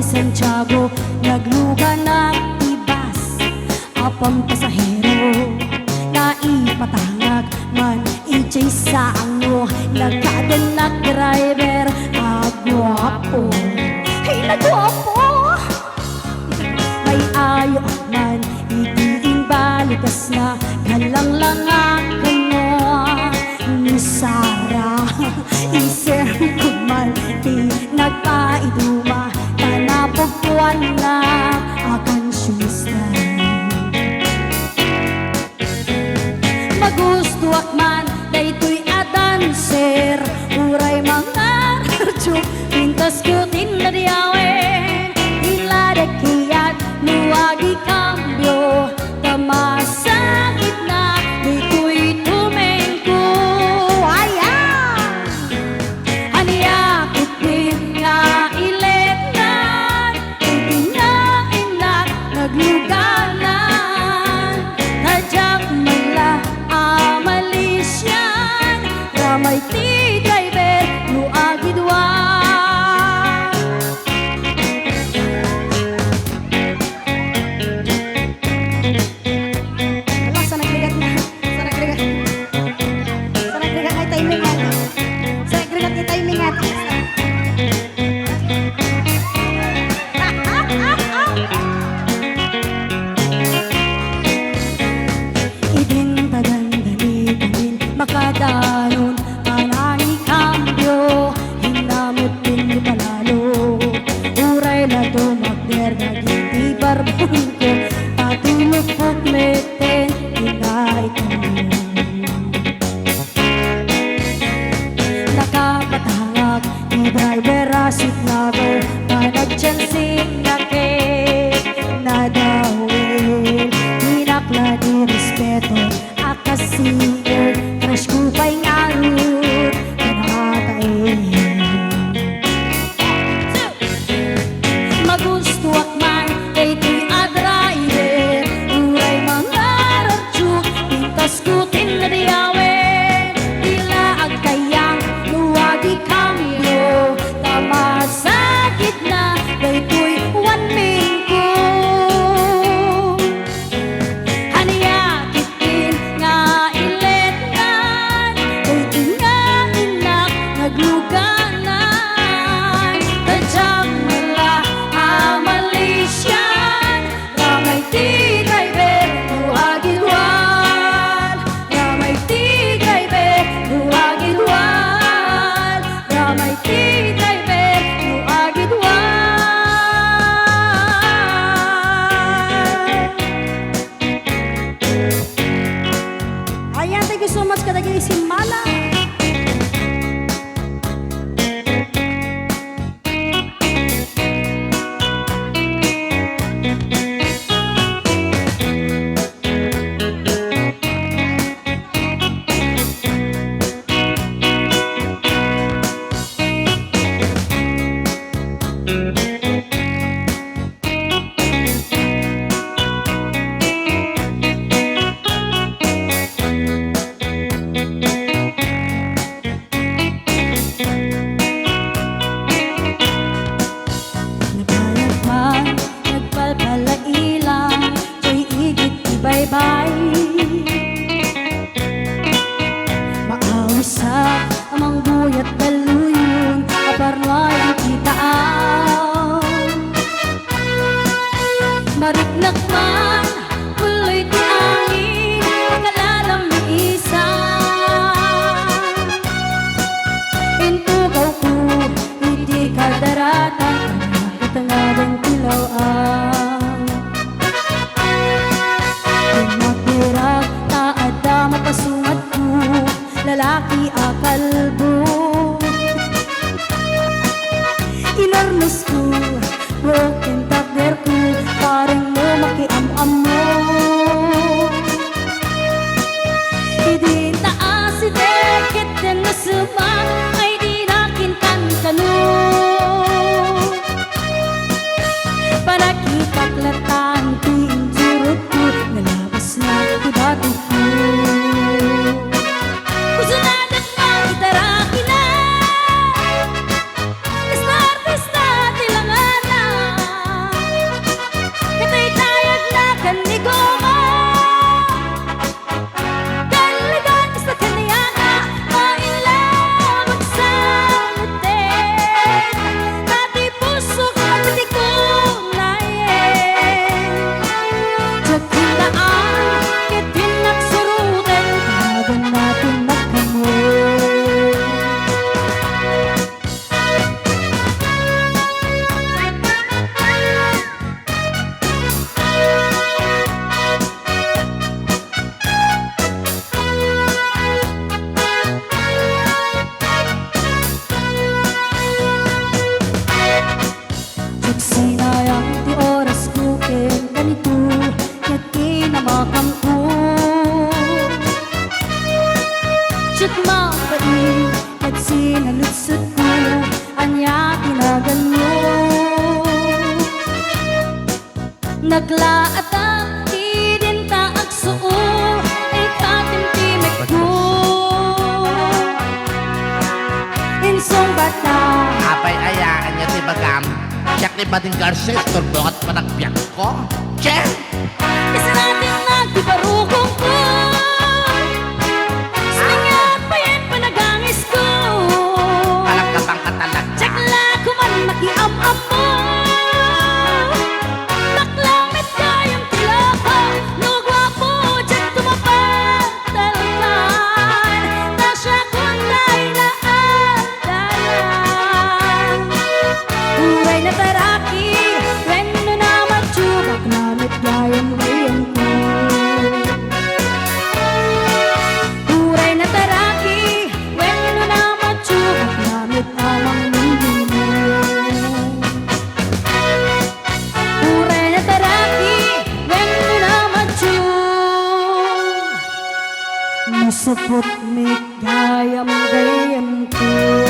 Santiago, nagluga ng ibas apang pasahero, naipatangag man ijay sa ango, nagkadanak driver agwapo, hey nagwapo, may ayo man idiin balikas na galang lang ako ni Sara. Isir ko man di nagpaiduma tanapagpuan na akan syustan. Magustuak man daytoy a dancer, uray mga radyo pintas kutin na diyawen, iladakiyat luwagi kambyo tamasakit na daytoy tumengko. Aniakit din nga ilet na itinainak nagluganan, tadyak mala amalisyan ramay ti driver luagidwan. Sa nagrigat na, sa nagrigat ay timing natin, sa nagrigat ay timing natin. Idintagan dali-dalin makadanon anani kambyo, hinamot din ni palalo, uray na tumagder naging barbon ko, patulog pugmeten inay kambyo. Nakapatangag ni driver asit lover, panagchansing na cake na dawin, hinakla ni respeto akasier, crush ko pa'y ngarut kanakain. Magustuak man daytoy a driver, uray mga radyo pintas kutin na diyawen, tila agkayang luwagi kambyo tamasakit na daytoy wanmingko. Aniakit din nga iletnan daytoy nga inak nagluganan, tadyak mala amalisyan ramay ti driver luagidwan, ramay ti driver luagidwan, ramay ti driver luagidwan. Ayan, thank you so much kadagiri si Mala. Nabayag man, nagpalpalailan, to'y igit ibay-bay. Maawisak amang buyat daluyon, aparnoy ang kitaan. Marignak man, kuloy ti angin, pagkalalam ni isa. Intugaw ko, hindi ka daratan, katangadang tilawang. Kung magdirag, taada mapasungat ko, lalaki akalbo. Inornos ko, broken takder ko, parang mo makiam-am mo. Idin taas si deket din na sumang, ay di nakintan kanu. Para kitaklatan ting jurut ko, nalabas na ibado ko. Kusunadat pa kitarakin na, pista-pista tilanganan. Sut mapain at sinalutsot ko anya tinagan mo. Naglaata din taag suo ay katimtimik ko. Insong bata Apay ayaan niya ti bagam. Siyak ni Bading Garces, turbo at panagpiyak ko. Che! kasi natin nagtibarukong ko. Sinangat pa yan panagangis ko. Alam ka bang katalag ka? Tsakla ko man nakiam-am mo. Naklamit kayong tilapa. Lugwa po dyan tumapagdalkan. Tasya kung tayo na andalan. Uray na taraki. Weno na matsubak. Namit gayang wayan ko. Uray na taraki. Weno na matsubak. Namit amang mundo mo. Uray na taraki. Weno na matsubak. Masapot may gayam ko.